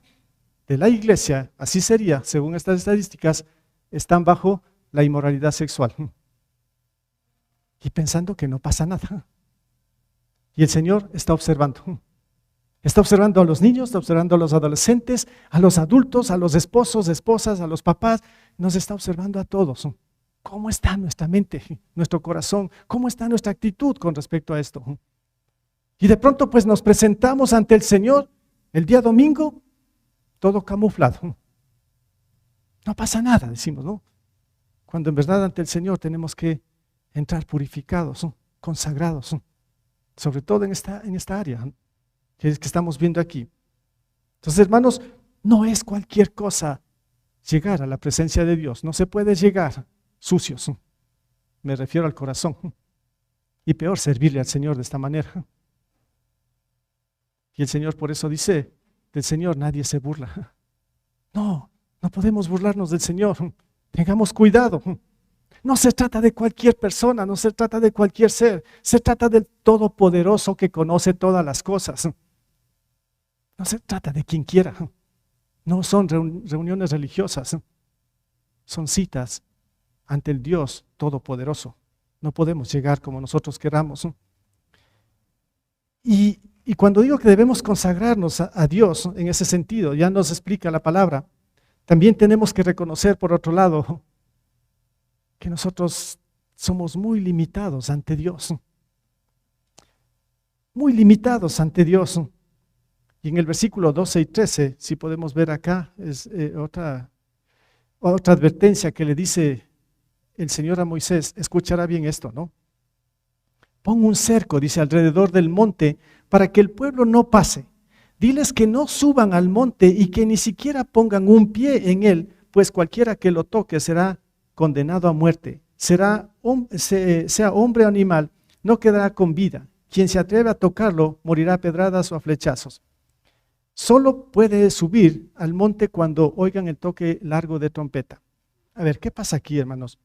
de la iglesia, así sería, según estas estadísticas, están bajo la inmoralidad sexual. Y pensando que no pasa nada. Y el Señor está observando. Está observando a los niños, está observando a los adolescentes, a los adultos, a los esposos, esposas, a los papás. Nos está observando a todos. ¿Cómo está nuestra mente, nuestro corazón? ¿Cómo está nuestra actitud con respecto a esto? Y de pronto pues nos presentamos ante el Señor el día domingo, todo camuflado. No pasa nada, decimos, ¿no? Cuando en verdad ante el Señor tenemos que entrar purificados, consagrados, sobre todo en esta área que estamos viendo aquí. Entonces, hermanos, no es cualquier cosa llegar a la presencia de Dios. No se puede llegar sucios. Me refiero al corazón. Y peor, servirle al Señor de esta manera. Y el Señor por eso dice, del Señor nadie se burla. No podemos burlarnos del Señor. Tengamos cuidado. No se trata de cualquier persona, no se trata de cualquier ser. Se trata del Todopoderoso que conoce todas las cosas. No se trata de quien quiera. No son reuniones religiosas. Son citas ante el Dios Todopoderoso. No podemos llegar como nosotros queramos. Y cuando digo que debemos consagrarnos a Dios en ese sentido, ya nos explica la palabra, también tenemos que reconocer por otro lado que nosotros somos muy limitados ante Dios. Muy limitados ante Dios. Y en el versículo 12 y 13, si podemos ver acá, es otra advertencia que le dice el Señor a Moisés. Escuchará bien esto, ¿no? Pon un cerco, dice, alrededor del monte para que el pueblo no pase. Diles que no suban al monte y que ni siquiera pongan un pie en él, pues cualquiera que lo toque será condenado a muerte. Sea hombre o animal, no quedará con vida. Quien se atreve a tocarlo morirá a pedradas o a flechazos. Solo puede subir al monte cuando oigan el toque largo de trompeta. A ver, ¿qué pasa aquí, hermanos?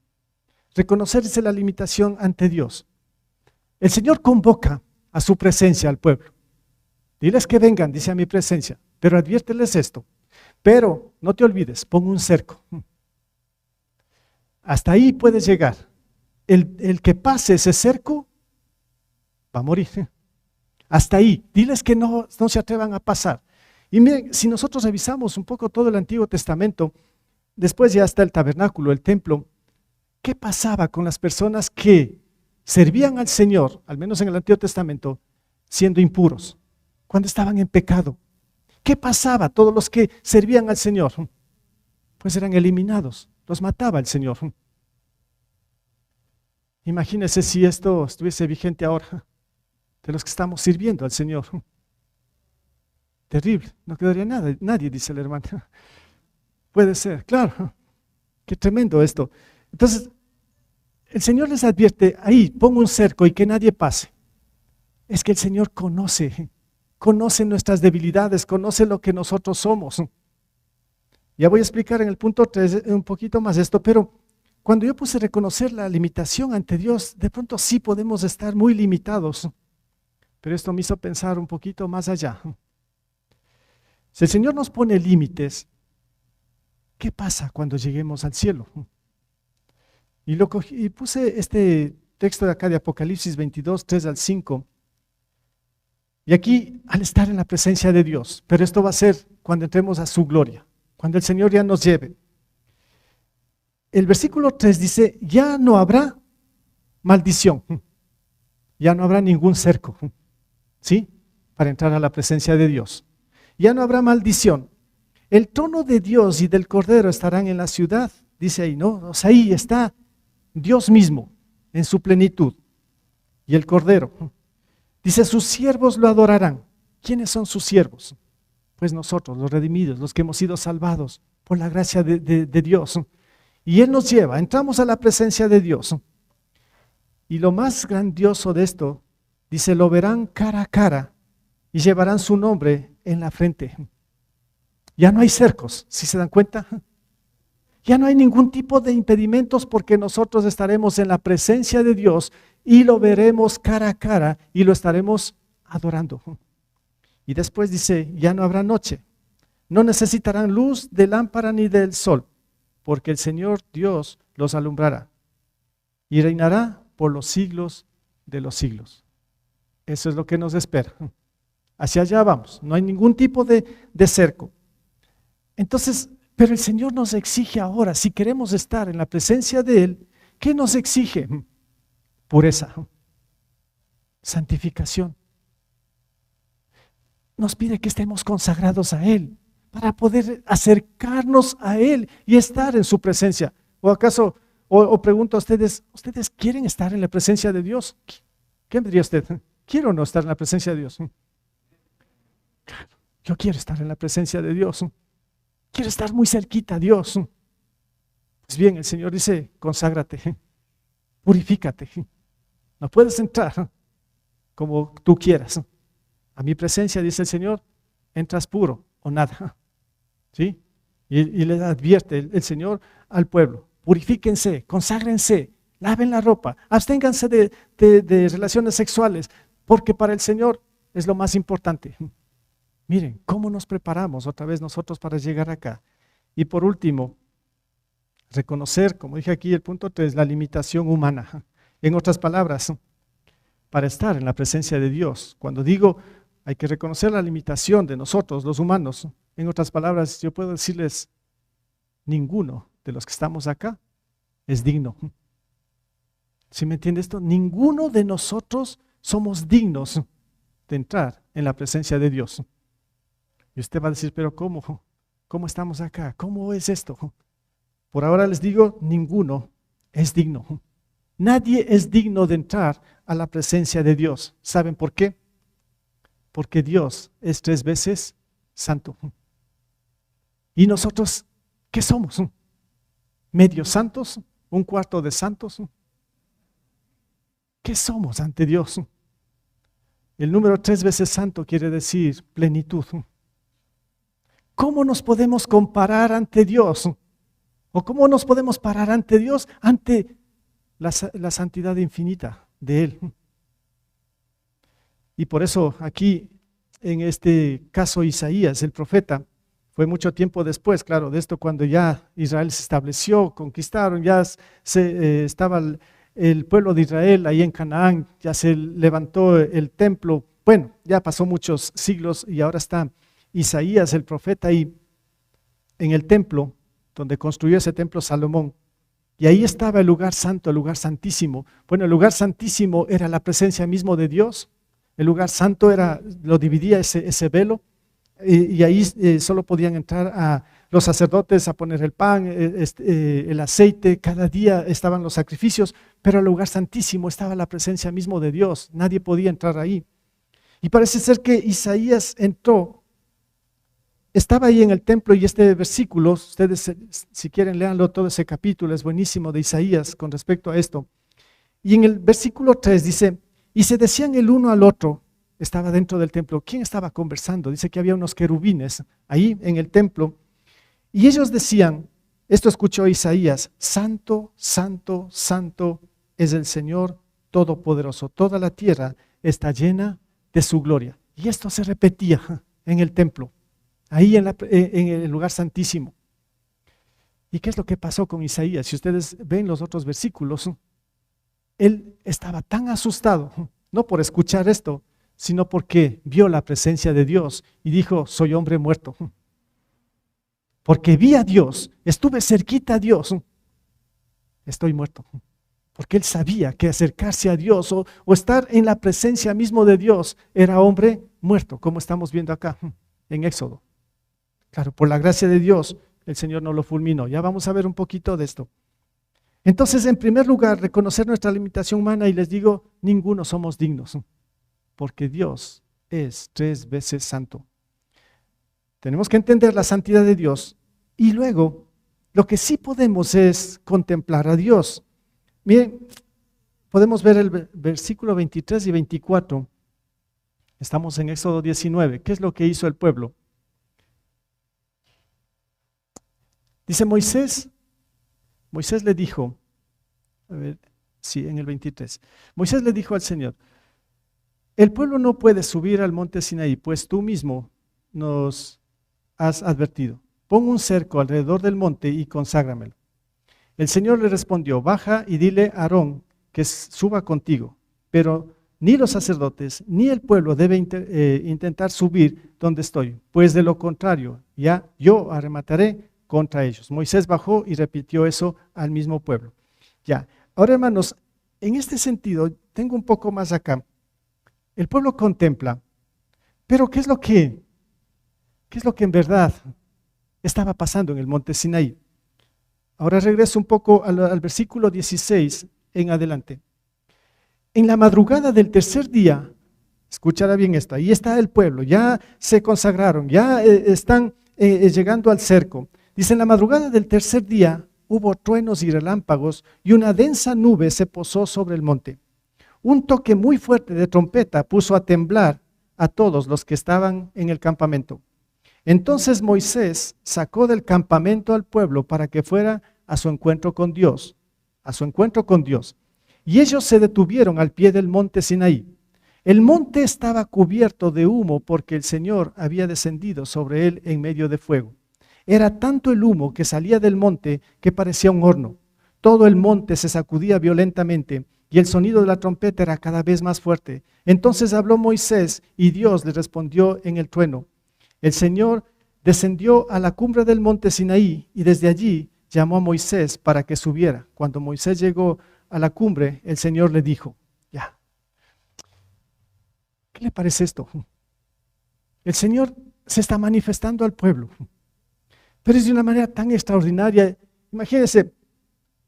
Reconocerse la limitación ante Dios. El Señor convoca a su presencia al pueblo. Diles que vengan, dice, a mi presencia, pero adviérteles esto. Pero no te olvides, pon un cerco. Hasta ahí puedes llegar. El que pase ese cerco va a morir. Hasta ahí. Diles que no se atrevan a pasar. Y miren, si nosotros revisamos un poco todo el Antiguo Testamento, después ya está el tabernáculo, el templo, ¿qué pasaba con las personas que servían al Señor, al menos en el Antiguo Testamento, siendo impuros, cuando estaban en pecado? ¿Qué pasaba? Todos los que servían al Señor, pues eran eliminados, los mataba el Señor. Imagínense si esto estuviese vigente ahora, de los que estamos sirviendo al Señor. Terrible, no quedaría nada, nadie, dice el hermano. Puede ser, claro, qué tremendo esto. Entonces, el Señor les advierte, ahí, pongo un cerco y que nadie pase. Es que el Señor conoce nuestras debilidades, conoce lo que nosotros somos. Ya voy a explicar en el punto 3 un poquito más esto, pero cuando yo puse reconocer la limitación ante Dios, de pronto sí podemos estar muy limitados, pero esto me hizo pensar un poquito más allá. Si el Señor nos pone límites, ¿qué pasa cuando lleguemos al cielo? Y puse este texto de acá de Apocalipsis 22, 3 al 5. Y aquí, al estar en la presencia de Dios, pero esto va a ser cuando entremos a su gloria, cuando el Señor ya nos lleve. El versículo 3 dice, ya no habrá maldición, ya no habrá ningún cerco, ¿sí? Para entrar a la presencia de Dios. Ya no habrá maldición. El trono de Dios y del Cordero estarán en la ciudad dice ahí, ¿no? O sea, ahí está Dios mismo en su plenitud y el Cordero. Dice, sus siervos lo adorarán. ¿Quiénes son sus siervos? Pues nosotros, los redimidos, los que hemos sido salvados por la gracia de Dios. Y Él nos lleva, entramos a la presencia de Dios. Y lo más grandioso de esto, dice, lo verán cara a cara y llevarán su nombre en la frente. Ya no hay cercos, ¿sí se dan cuenta? Ya no hay ningún tipo de impedimentos porque nosotros estaremos en la presencia de Dios y lo veremos cara a cara y lo estaremos adorando. Y después dice, ya no habrá noche, no necesitarán luz de lámpara ni del sol, porque el Señor Dios los alumbrará y reinará por los siglos de los siglos. Eso es lo que nos espera. Hacia allá vamos, no hay ningún tipo de cerco. Entonces, pero el Señor nos exige ahora, si queremos estar en la presencia de Él, ¿qué nos exige? Pureza, santificación. Nos pide que estemos consagrados a Él para poder acercarnos a Él y estar en su presencia. ¿O acaso, o pregunto a ustedes, ¿ustedes quieren estar en la presencia de Dios? ¿Qué me diría usted? ¿Quiero o no estar en la presencia de Dios? Claro, yo quiero estar en la presencia de Dios. Quiero estar muy cerquita a Dios. Pues bien, el Señor dice, conságrate, purifícate. No puedes entrar como tú quieras. A mi presencia, dice el Señor, entras puro o nada. ¿Sí? Y le advierte el Señor al pueblo, purifíquense, conságrense, laven la ropa, absténganse de relaciones sexuales, porque para el Señor es lo más importante. Miren, ¿cómo nos preparamos otra vez nosotros para llegar acá? Y por último, reconocer, como dije aquí, el punto 3, la limitación humana. En otras palabras, para estar en la presencia de Dios, cuando digo hay que reconocer la limitación de nosotros, los humanos, en otras palabras, yo puedo decirles, ninguno de los que estamos acá es digno. ¿Sí me entiende esto? Ninguno de nosotros somos dignos de entrar en la presencia de Dios. Y usted va a decir, pero ¿cómo? ¿Cómo estamos acá? ¿Cómo es esto? Por ahora les digo, ninguno es digno. Nadie es digno de entrar a la presencia de Dios. ¿Saben por qué? Porque Dios es 3 veces santo. ¿Y nosotros qué somos? ¿Medio santos? ¿Un cuarto de santos? ¿Qué somos ante Dios? El número 3 veces santo quiere decir plenitud. ¿Cómo nos podemos comparar ante Dios? ¿O cómo nos podemos parar ante Dios? Ante la santidad infinita de Él. Y por eso aquí, en este caso Isaías, el profeta, fue mucho tiempo después, claro, de esto cuando ya Israel se estableció, conquistaron, ya estaba el pueblo de Israel ahí en Canaán, ya se levantó el templo. Bueno, ya pasó muchos siglos y ahora está Isaías, el profeta, ahí en el templo, donde construyó ese templo Salomón. Y ahí estaba el lugar santo, el lugar santísimo. Bueno, el lugar santísimo era la presencia mismo de Dios. El lugar santo lo dividía ese velo. Y ahí solo podían entrar a los sacerdotes a poner el pan, el aceite. Cada día estaban los sacrificios. Pero el lugar santísimo estaba la presencia mismo de Dios. Nadie podía entrar ahí. Y parece ser que Isaías entró. Estaba ahí en el templo y este versículo, ustedes si quieren léanlo todo ese capítulo, es buenísimo de Isaías con respecto a esto. Y en el versículo 3 dice, y se decían el uno al otro, estaba dentro del templo. ¿Quién estaba conversando? Dice que había unos querubines ahí en el templo. Y ellos decían, esto escuchó Isaías, santo, santo, santo es el Señor Todopoderoso. Toda la tierra está llena de su gloria. Y esto se repetía en el templo. Ahí en el lugar santísimo. ¿Y qué es lo que pasó con Isaías? Si ustedes ven los otros versículos, él estaba tan asustado, no por escuchar esto, sino porque vio la presencia de Dios y dijo, soy hombre muerto. Porque vi a Dios, estuve cerquita a Dios, estoy muerto. Porque él sabía que acercarse a Dios o estar en la presencia mismo de Dios era hombre muerto, como estamos viendo acá en Éxodo. Claro, por la gracia de Dios, el Señor no lo fulminó. Ya vamos a ver un poquito de esto. Entonces, en primer lugar, reconocer nuestra limitación humana, y les digo, ninguno somos dignos, porque Dios es 3 veces santo. Tenemos que entender la santidad de Dios, y luego, lo que sí podemos es contemplar a Dios. Miren, podemos ver el versículo 23 y 24. Estamos en Éxodo 19. ¿Qué es lo que hizo el pueblo? Dice Moisés le dijo, a ver, sí, en el 23. Moisés le dijo al Señor, el pueblo no puede subir al monte Sinaí, pues tú mismo nos has advertido. Pon un cerco alrededor del monte y conságramelo. El Señor le respondió, baja y dile a Aarón que suba contigo, pero ni los sacerdotes ni el pueblo deben intentar subir donde estoy, pues de lo contrario, ya yo arremataré contra ellos. Moisés bajó y repitió eso al mismo pueblo. Ya, ahora hermanos, en este sentido, tengo un poco más acá. El pueblo contempla, pero ¿qué es lo que en verdad estaba pasando en el monte Sinaí? Ahora regreso un poco al versículo 16 en adelante. En la madrugada del tercer día, escuchará bien esto, ahí está el pueblo, ya se consagraron, ya están llegando al cerco. Dice, en la madrugada del tercer día hubo truenos y relámpagos y una densa nube se posó sobre el monte. Un toque muy fuerte de trompeta puso a temblar a todos los que estaban en el campamento. Entonces Moisés sacó del campamento al pueblo para que fuera a su encuentro con Dios, Y ellos se detuvieron al pie del monte Sinaí. El monte estaba cubierto de humo porque el Señor había descendido sobre él en medio de fuego. Era tanto el humo que salía del monte que parecía un horno. Todo el monte se sacudía violentamente y el sonido de la trompeta era cada vez más fuerte. Entonces habló Moisés y Dios le respondió en el trueno. El Señor descendió a la cumbre del monte Sinaí y desde allí llamó a Moisés para que subiera. Cuando Moisés llegó a la cumbre, el Señor le dijo, ya, ¿qué le parece esto? El Señor se está manifestando al pueblo, pero es de una manera tan extraordinaria. Imagínense,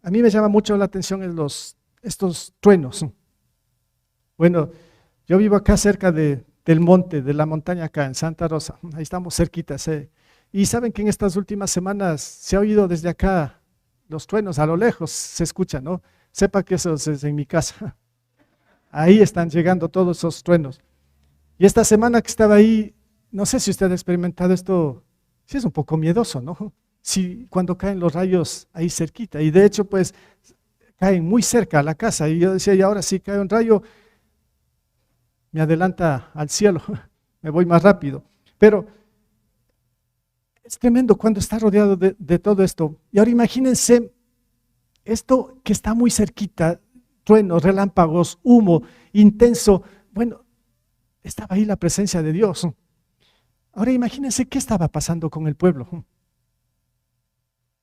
a mí me llama mucho la atención estos truenos. Bueno, yo vivo acá cerca del monte, de la montaña acá en Santa Rosa, ahí estamos cerquitas. Y saben que en estas últimas semanas se ha oído desde acá los truenos, a lo lejos se escucha, ¿no? Sepa que eso es en mi casa. Ahí están llegando todos esos truenos. Y esta semana que estaba ahí, no sé si usted ha experimentado esto, sí es un poco miedoso, ¿no? Sí, cuando caen los rayos ahí cerquita. Y de hecho, pues, caen muy cerca a la casa. Y yo decía, y ahora sí cae un rayo, me adelanta al cielo, me voy más rápido. Pero es tremendo cuando está rodeado de todo esto. Y ahora imagínense esto que está muy cerquita, truenos, relámpagos, humo intenso. Bueno, estaba ahí la presencia de Dios. Ahora imagínense qué estaba pasando con el pueblo.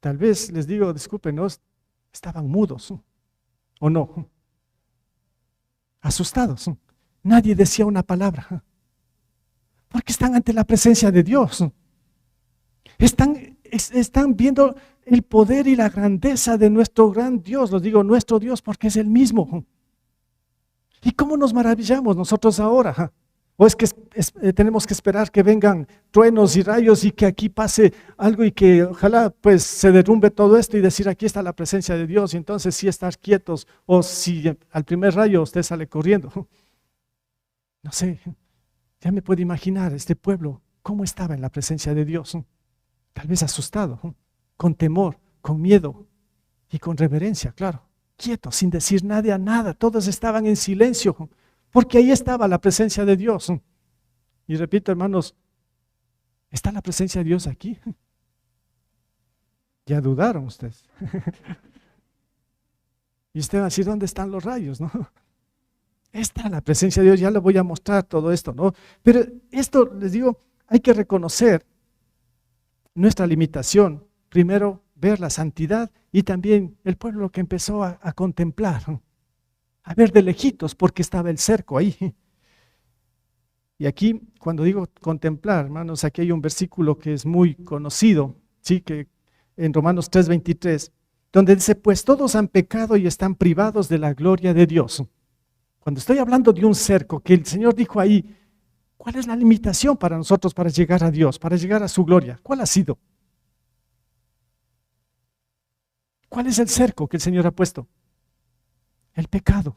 Tal vez les digo, discúlpenos, estaban mudos, ¿o no? Asustados. Nadie decía una palabra, porque están ante la presencia de Dios. Están viendo el poder y la grandeza de nuestro gran Dios. Los digo nuestro Dios porque es el mismo. ¿Y cómo nos maravillamos nosotros ahora? ¿O es que tenemos que esperar que vengan truenos y rayos y que aquí pase algo y que ojalá pues se derrumbe todo esto y decir aquí está la presencia de Dios y entonces sí estar quietos, o si al primer rayo usted sale corriendo? No sé, ya me puedo imaginar este pueblo cómo estaba en la presencia de Dios. Tal vez asustado, con temor, con miedo y con reverencia, claro, quietos, sin decir nada a nada, todos estaban en silencio, porque ahí estaba la presencia de Dios. Y repito, hermanos, ¿está la presencia de Dios aquí? Ya dudaron ustedes. Y usted va a decir, ¿dónde están los rayos? ¿No? Está la presencia de Dios, ya le voy a mostrar todo esto, ¿no? Pero esto, les digo, hay que reconocer nuestra limitación. Primero, ver la santidad y también el pueblo que empezó a contemplar, a ver de lejitos porque estaba el cerco ahí. Y aquí, cuando digo contemplar, hermanos, aquí hay un versículo que es muy conocido, ¿sí? Que en Romanos 3:23, donde dice, pues todos han pecado y están privados de la gloria de Dios. Cuando estoy hablando de un cerco, que el Señor dijo ahí, ¿cuál es la limitación para nosotros para llegar a Dios, para llegar a su gloria? ¿Cuál ha sido? ¿Cuál es el cerco que el Señor ha puesto? El pecado.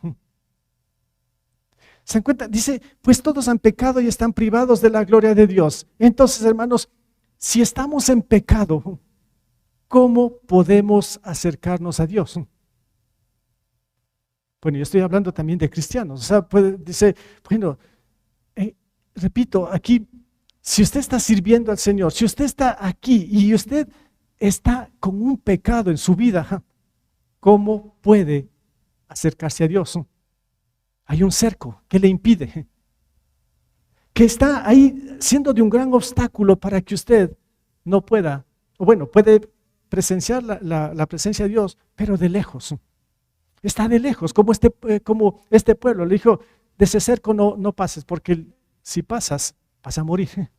¿Se dan cuenta? Dice, pues todos han pecado y están privados de la gloria de Dios. Entonces, hermanos, si estamos en pecado, ¿cómo podemos acercarnos a Dios? Bueno, yo estoy hablando también de cristianos. O sea, dice, bueno, repito, aquí, si usted está sirviendo al Señor, si usted está aquí y usted está con un pecado en su vida, ¿cómo puede acercarse a Dios? Hay un cerco que le impide, que está ahí siendo de un gran obstáculo para que usted no pueda, o bueno, puede presenciar la presencia de Dios, pero de lejos. Está de lejos, como este pueblo le dijo, de ese cerco no pases, porque si pasas, vas a morir.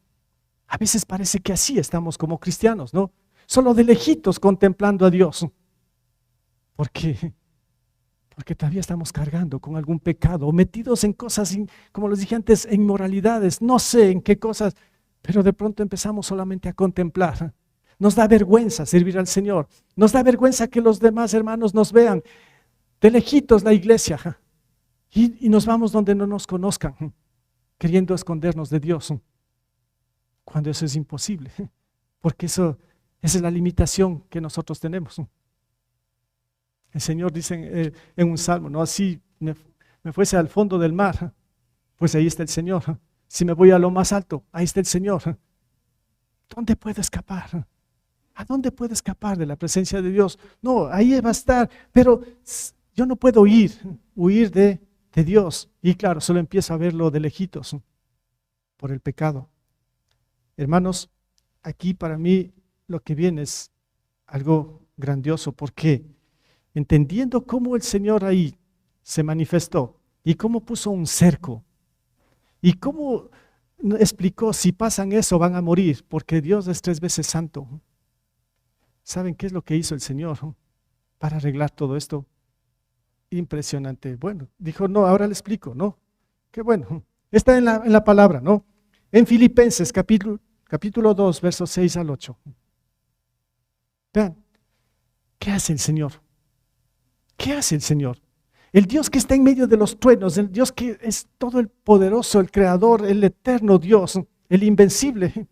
A veces parece que así estamos como cristianos, ¿no? Solo de lejitos contemplando a Dios. ¿Por qué? Porque todavía estamos cargando con algún pecado, o metidos en cosas, como les dije antes, en inmoralidades, no sé en qué cosas, pero de pronto empezamos solamente a contemplar. Nos da vergüenza servir al Señor, nos da vergüenza que los demás hermanos nos vean, de lejitos la iglesia, y nos vamos donde no nos conozcan, queriendo escondernos de Dios, cuando eso es imposible, porque esa es la limitación que nosotros tenemos. El Señor dice en un salmo, no, así me fuese al fondo del mar, pues ahí está el Señor. Si me voy a lo más alto, ahí está el Señor. ¿Dónde puedo escapar? ¿A dónde puedo escapar de la presencia de Dios? No, ahí va a estar, pero yo no puedo huir de Dios. Y claro, solo empiezo a verlo de lejitos por el pecado. Hermanos, aquí para mí lo que viene es algo grandioso, porque entendiendo cómo el Señor ahí se manifestó y cómo puso un cerco y cómo explicó, si pasan eso van a morir, porque Dios es 3 veces santo. ¿Saben qué es lo que hizo el Señor para arreglar todo esto? Impresionante. Bueno, dijo, no, ahora le explico, ¿no? Qué bueno. Está en la palabra, ¿no? En Filipenses capítulo 2, versos 6 al 8. Vean, ¿qué hace el Señor? ¿Qué hace el Señor? El Dios que está en medio de los truenos, el Dios que es todo el poderoso, el creador, el eterno Dios, el invencible.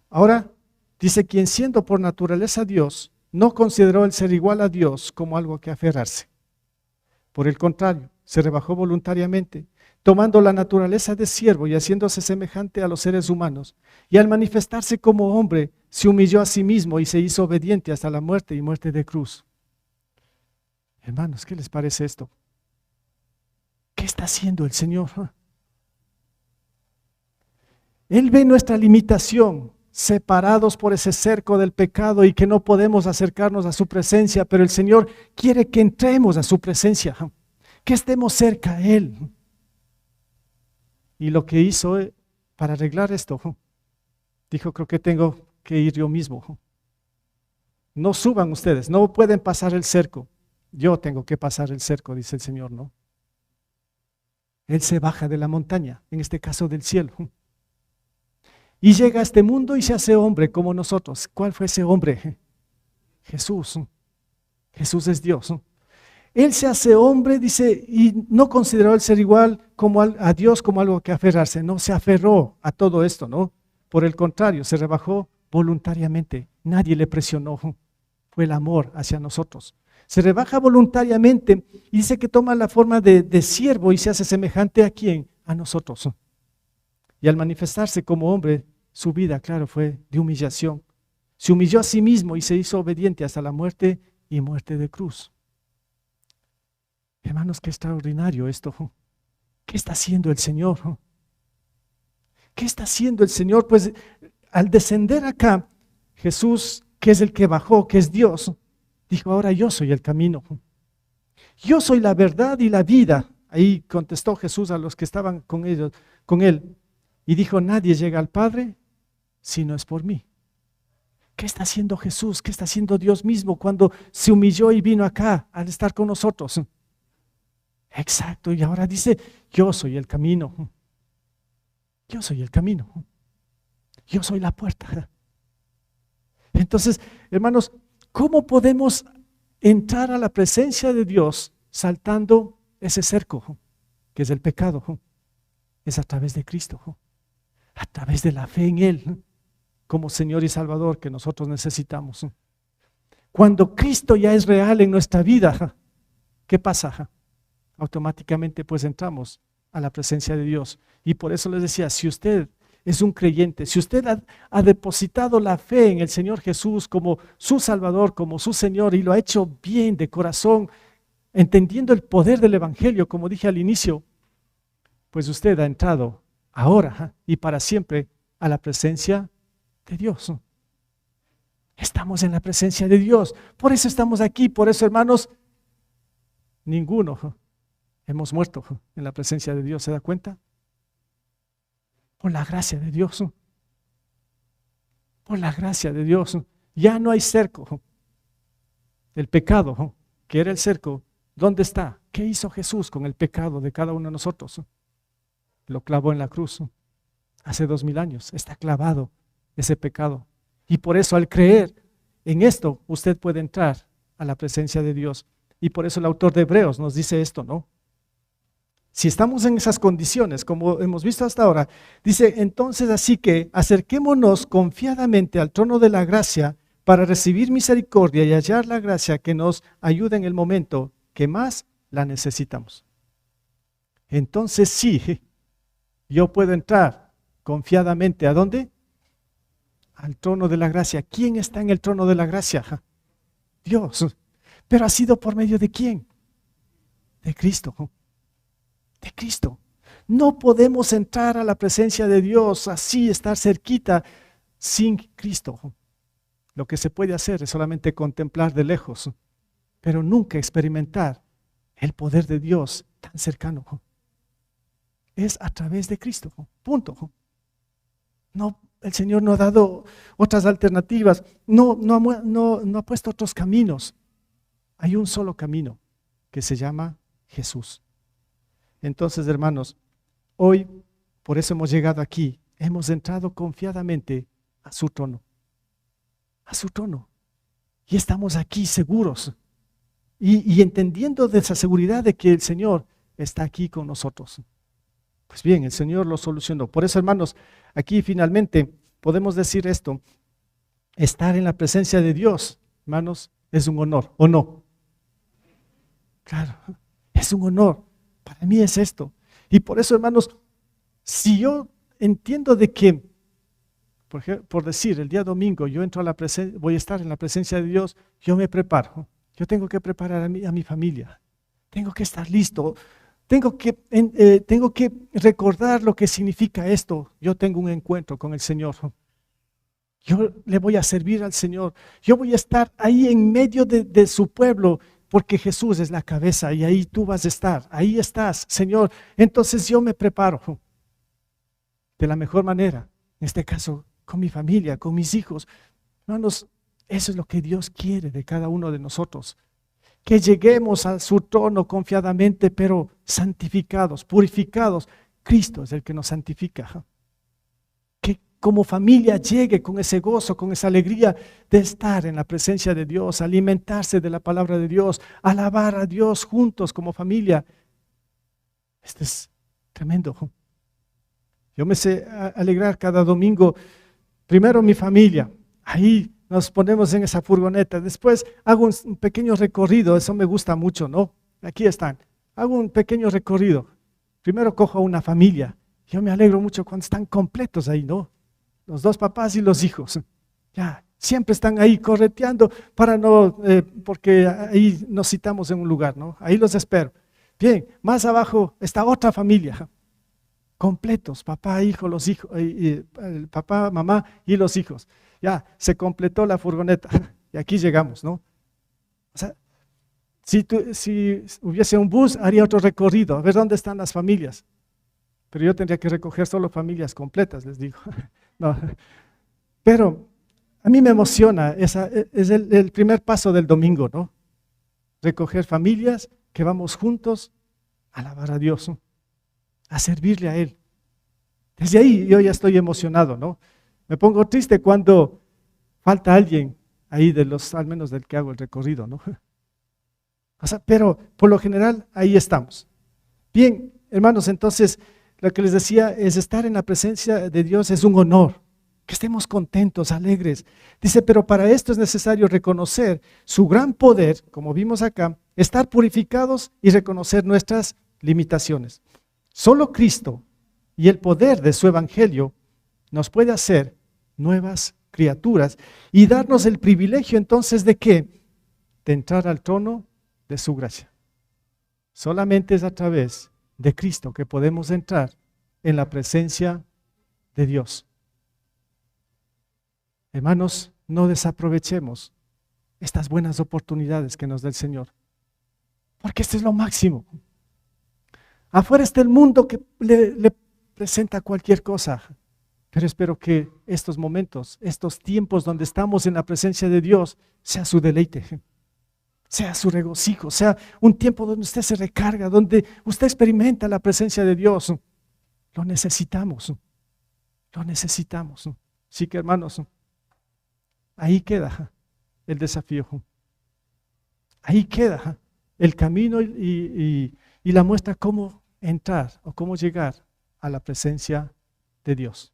Ahora dice, quien siendo por naturaleza Dios, no consideró el ser igual a Dios como algo que aferrarse. Por el contrario, se rebajó voluntariamente, tomando la naturaleza de siervo y haciéndose semejante a los seres humanos. Y al manifestarse como hombre, se humilló a sí mismo y se hizo obediente hasta la muerte y muerte de cruz. Hermanos, ¿qué les parece esto? ¿Qué está haciendo el Señor? Él ve nuestra limitación, separados por ese cerco del pecado y que no podemos acercarnos a su presencia, pero el Señor quiere que entremos a su presencia, que estemos cerca a Él. Y lo que hizo para arreglar esto, dijo, creo que tengo que ir yo mismo. No suban ustedes, no pueden pasar el cerco. Yo tengo que pasar el cerco, dice el Señor, ¿no? Él se baja de la montaña, en este caso del cielo. Y llega a este mundo y se hace hombre como nosotros. ¿Cuál fue ese hombre? Jesús. Jesús es Dios. Él se hace hombre, dice, y no consideró el ser igual como a Dios como algo que aferrarse. No, se aferró a todo esto, ¿no? Por el contrario, se rebajó voluntariamente. Nadie le presionó. Fue el amor hacia nosotros. Se rebaja voluntariamente y dice que toma la forma de siervo y se hace semejante a quién, a nosotros. Y al manifestarse como hombre, su vida, claro, fue de humillación. Se humilló a sí mismo y se hizo obediente hasta la muerte y muerte de cruz. Hermanos, qué extraordinario esto. ¿Qué está haciendo el Señor? ¿Qué está haciendo el Señor? Pues al descender acá, Jesús, que es el que bajó, que es Dios, dijo, ahora yo soy el camino. Yo soy la verdad y la vida. Ahí contestó Jesús a los que estaban con él. Y dijo, nadie llega al Padre si no es por mí. ¿Qué está haciendo Jesús? ¿Qué está haciendo Dios mismo cuando se humilló y vino acá al estar con nosotros? Exacto, y ahora dice, yo soy el camino. Yo soy el camino. Yo soy la puerta. Entonces, hermanos, ¿cómo podemos entrar a la presencia de Dios saltando ese cerco que es el pecado? Es a través de Cristo, a través de la fe en Él como Señor y Salvador que nosotros necesitamos. Cuando Cristo ya es real en nuestra vida, ¿qué pasa? Automáticamente pues entramos a la presencia de Dios. Y por eso les decía, si usted es un creyente, si usted ha depositado la fe en el Señor Jesús como su Salvador, como su Señor, y lo ha hecho bien de corazón, entendiendo el poder del Evangelio, como dije al inicio, pues usted ha entrado ahora y para siempre a la presencia de Dios. Estamos en la presencia de Dios, por eso estamos aquí, por eso, hermanos, ninguno hemos muerto en la presencia de Dios, ¿se da cuenta? Por la gracia de Dios, por la gracia de Dios, ya no hay cerco. El pecado, que era el cerco, ¿dónde está? ¿Qué hizo Jesús con el pecado de cada uno de nosotros? Lo clavó en la cruz, hace 2000 años, está clavado ese pecado. Y por eso al creer en esto, usted puede entrar a la presencia de Dios. Y por eso el autor de Hebreos nos dice esto, ¿no? Si estamos en esas condiciones, como hemos visto hasta ahora, dice, entonces así que acerquémonos confiadamente al trono de la gracia para recibir misericordia y hallar la gracia que nos ayude en el momento que más la necesitamos. Entonces sí, yo puedo entrar confiadamente, ¿a dónde? Al trono de la gracia. ¿Quién está en el trono de la gracia? Dios. ¿Pero ha sido por medio de quién? De Cristo. De Cristo. No podemos entrar a la presencia de Dios así, estar cerquita sin Cristo. Lo que se puede hacer es solamente contemplar de lejos, pero nunca experimentar el poder de Dios tan cercano. Es a través de Cristo, punto. No, el Señor no ha dado otras alternativas, no ha puesto otros caminos. Hay un solo camino que se llama Jesús. Entonces, hermanos, hoy por eso hemos llegado aquí, hemos entrado confiadamente a su trono, y estamos aquí seguros y entendiendo de esa seguridad de que el Señor está aquí con nosotros. Pues bien, el Señor lo solucionó. Por eso, hermanos, aquí finalmente podemos decir esto: estar en la presencia de Dios, hermanos, es un honor, ¿o no? Claro, es un honor. Para mí es esto. Y por eso, hermanos, si yo entiendo de que, por decir, el día domingo yo entro a la presencia, voy a estar en la presencia de Dios, yo me preparo. Yo tengo que preparar a mi familia. Tengo que estar listo. Tengo que recordar lo que significa esto. Yo tengo un encuentro con el Señor. Yo le voy a servir al Señor. Yo voy a estar ahí en medio de su pueblo, porque Jesús es la cabeza y ahí tú vas a estar. Ahí estás, Señor. Entonces yo me preparo de la mejor manera. En este caso, con mi familia, con mis hijos. Hermanos, eso es lo que Dios quiere de cada uno de nosotros. Que lleguemos a su trono confiadamente, pero santificados, purificados. Cristo es el que nos santifica. Que como familia llegue con ese gozo, con esa alegría de estar en la presencia de Dios, alimentarse de la palabra de Dios, alabar a Dios juntos como familia. Esto es tremendo. Yo me sé alegrar cada domingo. Primero mi familia, ahí nos ponemos en esa furgoneta. Después hago un pequeño recorrido, eso me gusta mucho, ¿no? Aquí están. Hago un pequeño recorrido. Primero cojo a una familia. Yo me alegro mucho cuando están completos ahí, ¿no? Los dos papás y los hijos. Ya, siempre están ahí correteando para no, porque ahí nos citamos en un lugar, ¿no? Ahí los espero. Bien, más abajo está otra familia. Completos, papá, hijo, los hijos, papá, mamá y los hijos. Ya, se completó la furgoneta y aquí llegamos, ¿no? O sea, si hubiese un bus, haría otro recorrido, a ver dónde están las familias. Pero yo tendría que recoger solo familias completas, les digo. No. Pero A mí me emociona, es el primer paso del domingo, ¿no? Recoger familias que vamos juntos a alabar a Dios, ¿no? A servirle a Él. Desde ahí yo ya estoy emocionado, ¿no? Me pongo triste cuando falta alguien ahí al menos del que hago el recorrido, ¿no? O sea, pero por lo general ahí estamos. Bien, hermanos, entonces lo que les decía es estar en la presencia de Dios es un honor. Que estemos contentos, alegres. Dice, pero para esto es necesario reconocer su gran poder, como vimos acá, estar purificados y reconocer nuestras limitaciones. Solo Cristo y el poder de su evangelio nos puede hacer nuevas criaturas y darnos el privilegio entonces ¿de qué? De entrar al trono de su gracia. Solamente es a través de Cristo que podemos entrar en la presencia de Dios. Hermanos, no desaprovechemos estas buenas oportunidades que nos da el Señor, porque esto es lo máximo. Afuera está el mundo que le presenta cualquier cosa, pero espero que estos momentos, estos tiempos donde estamos en la presencia de Dios, sea su deleite, sea su regocijo, sea un tiempo donde usted se recarga, donde usted experimenta la presencia de Dios. Lo necesitamos, lo necesitamos. Así que hermanos, ahí queda el desafío. Ahí queda el camino y la muestra cómo entrar o cómo llegar a la presencia de Dios.